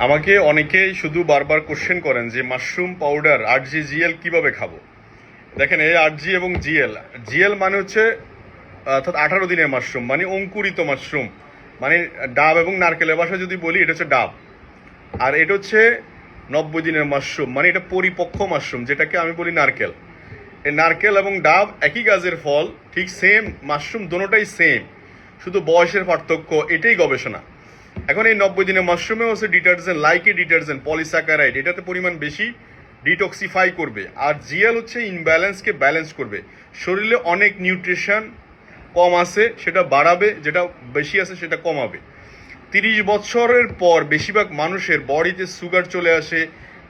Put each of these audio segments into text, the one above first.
আমাকে অনেকেই শুধু বারবার কোশ্চেন করেন যে মাশরুম পাউডার 8G জিএল কিভাবে খাবো। দেখেন এই 8G এবং জিএল, জিএল মানে হচ্ছে অর্থাৎ 18 দিনের মাশরুম, মানে অঙ্কুরিত মাশরুম, মানে ডাব এবং নারকেলের ভাষায় যদি বলি এটা হচ্ছে ডাব। আর এটা হচ্ছে 90 দিনের মাশরুম, মানে এটা পরিপক্ক মাশরুম, যেটাকে আমি বলি নারকেল। এই নারকেল এবং ডাব একই গাছের ফল, ঠিক সেম মাশরুম, দোনোটাই সেম, শুধু বয়সের পার্থক্য, এটাই গবেষণা। এখন এই 90 দিনের মাশরুমে হচ্ছে detergent, like a detergent, polysaccharide, এটাতে পরিমাণ বেশি, ডিটক্সিফাই করবে। আর জিএল হচ্ছে ইনব্যালেন্সকে ব্যালেন্স করবে, শরীরে অনেক নিউট্রিশন কম আছে সেটা বাড়াবে, যেটা বেশি আছে সেটা কমাবে। 30 বছরের পর বেশিরভাগ মানুষের বডিতে সুগার চলে আসে,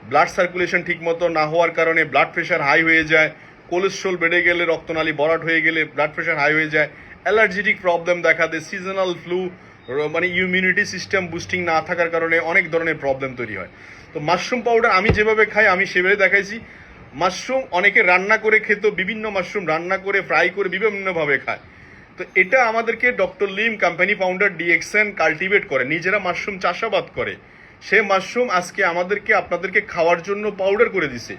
ব্লাড সার্কুলেশন ঠিকমতো না হওয়ার কারণে ব্লাড প্রেশার হাই হয়ে যায়, কোলেস্ট্রল বেড়ে গেলে, রক্তনালী ভরাট হয়ে গেলে ব্লাড প্রেশার হাই হয়ে যায়, অ্যালার্জেটিক প্রবলেম দেখা দেয়, সিজনাল ফ্লু, মানে ইমিউনিটি সিস্টেম বুস্টিং না থাকার কারণে অনেক ধরনের প্রবলেম তৈরি হয়। তো মাশরুম পাউডার আমি যেভাবে খাই আমি সেভাবে দেখাইছি। মাশরুম অনেকে রান্না করে খেত, বিভিন্ন মাশরুম রান্না করে ফ্রাই করে বিভিন্নভাবে খায়। তো এটা আমাদেরকে doctor Lim company founder DXN cultivate করে, নিজেরা মাশরুম চাষাবাদ করে। সে মাশরুম আজকে আমাদেরকে আপনাদেরকে খাওয়ার জন্য পাউডার করে দিছে।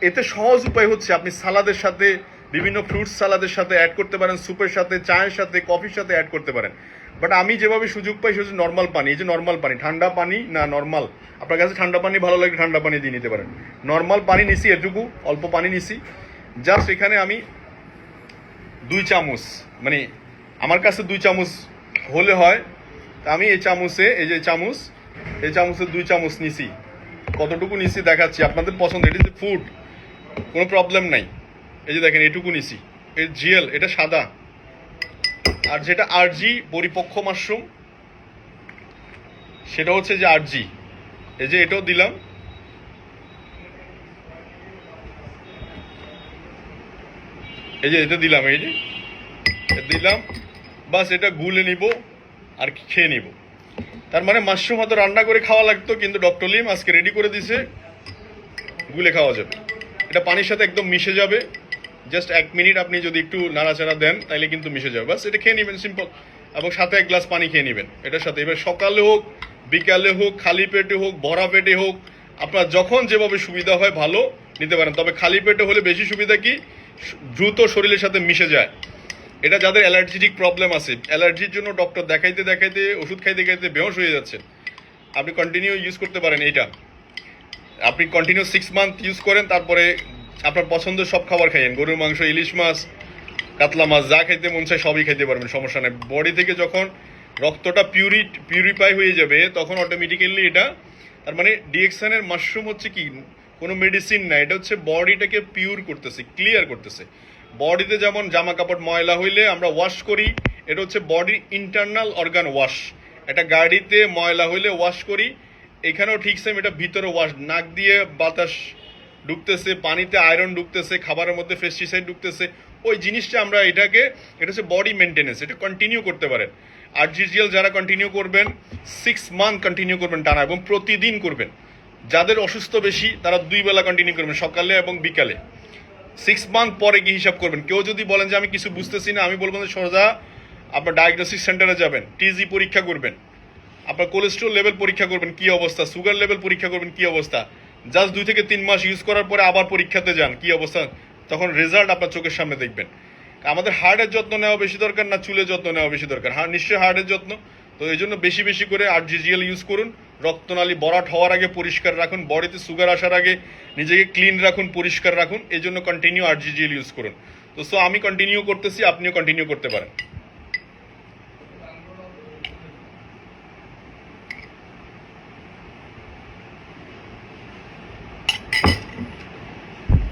এতে সহজ উপায় হচ্ছে আপনি সালাদের সাথে, বিভিন্ন ফ্রুটস সালাদের সাথে অ্যাড করতে পারেন, স্যুপের সাথে, চায়ের সাথে, কফির সাথে অ্যাড করতে পারেন। বাট আমি যেভাবে সুযোগ পাই সেটা হচ্ছে নর্মাল পানি। এই যে নর্মাল পানি, ঠান্ডা পানি না, নর্মাল, আপনার কাছে ঠান্ডা পানি ভালো লাগে ঠান্ডা পানি দিয়ে নিতে পারেন। নর্মাল পানি নিছি, এটুকু অল্প পানি নিছি, জাস্ট এখানে আমি 2 চামচ, মানে আমার কাছে 2 চামচ হলে হয়, তা আমি এই চামচে, এই যে চামচ, এই চামচে 2 চামচ নিছি। কতটুকু নিছি দেখাচ্ছি, আপনাদের পছন্দ, এটা যে ফুড, কোনো প্রবলেম নাই। এই যে দেখেন এটুকু নিছি। এই জিএল এটা সাদা, আর যেটা 8G পরিপক্ক মাশরুম সেটা হচ্ছে যে 8G। এই যে এটাও দিলাম, এই যে এটা দিলাম, এই যে দিলাম, বাস এটা গুলে নিব আর খেয়ে নিব। তার মানে মাশরুম হয়তো রান্না করে খাওয়া লাগতো, কিন্তু ডক্টর লিম আজকে রেডি করে দিছে, গুলে খাওয়া যাবে। এটা পানির সাথে একদম মিশে যাবে, জাস্ট 1 মিনিট আপনি যদি একটু নাড়াচাড়া দেন তাহলে কিন্তু মিশে যাবে। বাস এটা খেয়ে নেবেন, সিম্পল। এবং সাথে 1 গ্লাস পানি খেয়ে নেবেন এটার সাথে। এবার সকালে হোক, বিকালে হোক, খালি পেটে হোক, ভরা পেটে হোক, আপনার যখন যেভাবে সুবিধা হয় ভালো নিতে পারেন। তবে খালি পেটে হলে বেশি সুবিধা কি, দ্রুত শরীরের সাথে মিশে যায়। এটা যাদের অ্যালার্জিটিক প্রবলেম আছে, অ্যালার্জির জন্য ডক্টর দেখাইতে দেখাইতে, ওষুধ খাইতে খাইতে বেহোশ হয়ে যাচ্ছেন, আপনি কন্টিনিউ ইউজ করতে পারেন। এইটা আপনি কন্টিনিউ 6 মান্থ ইউজ করেন, তারপরে আপনার পছন্দের সব খাবার খাইয়েন, গরুর মাংস, ইলিশ মাছ, কাতলা মাছ, যা খাইতে মন চায় সবই খাইতে পারবেন, সমস্যা নেই। বডি থেকে যখন রক্তটা পিউরিফাই হয়ে যাবে তখন অটোমেটিক্যালি এটা, তার মানে ডিএক্সএনের মাশরুম হচ্ছে কি, কোনো মেডিসিন না, এটা হচ্ছে বডিটাকে পিওর করতেছে, ক্লিয়ার করতেছে। বডিতে যেমন জামা কাপড় ময়লা হইলে আমরা ওয়াশ করি, এটা হচ্ছে বডির ইন্টারনাল অর্গান ওয়াশ। একটা গাড়িতে ময়লা হইলে ওয়াশ করি, এখানেও ঠিক সেম, এটা ভিতরে ওয়াশ, নাক দিয়ে বাতাস ঢুকতেছে, পানিতে আয়রন ঢুকতেছে, খাবারের মধ্যে পেস্টিসাইড ঢুকতেছে, ওই জিনিসটা আমরা এটাকে, এটা হচ্ছে বডি মেনটেনেন্স, এটা কন্টিনিউ করতে পারেন। আর জিজিএল যারা কন্টিনিউ করবেন, 6 মান্থ কন্টিনিউ করবেন টানা, এবং প্রতিদিন করবেন। যাদের অসুস্থ বেশি তারা 2 বেলা কন্টিনিউ করবেন, সকালে এবং বিকালে। 6 মান্থ পরে গিয়ে হিসাব করবেন। কেউ যদি বলেন যে আমি কিছু বুঝতেছি না, আমি বলবো যে সোজা আপনার ডায়াগনোসিস সেন্টারে যাবেন, টিজি পরীক্ষা করবেন, আপনার কোলেস্ট্রল লেভেল পরীক্ষা করবেন কি অবস্থা, সুগার লেভেল পরীক্ষা করবেন কি অবস্থা। জাস্ট 2 থেকে 3 মাস ইউজ করার পরে আবার পরীক্ষাতে যান কি অবস্থা, তখন রেজাল্ট আপনার চোখের সামনে দেখবেন। আমাদের হার্টের যত্ন নেওয়া বেশি দরকার না চুলের যত্ন নেওয়া বেশি দরকার? হ্যাঁ, নিশ্চয়ই হার্টের যত্ন। তো এই জন্য বেশি বেশি করে 8GGL ইউজ করুন। রক্তনালী ভরাট হওয়ার আগে পরিষ্কার রাখুন, বডিতে সুগার আসার আগে নিজেকে ক্লিন রাখুন, পরিষ্কার রাখুন। এই জন্য কন্টিনিউ 8GGL ইউজ করুন। তো আমি কন্টিনিউ করতেছি, আপনিও কন্টিনিউ করতে পারেন।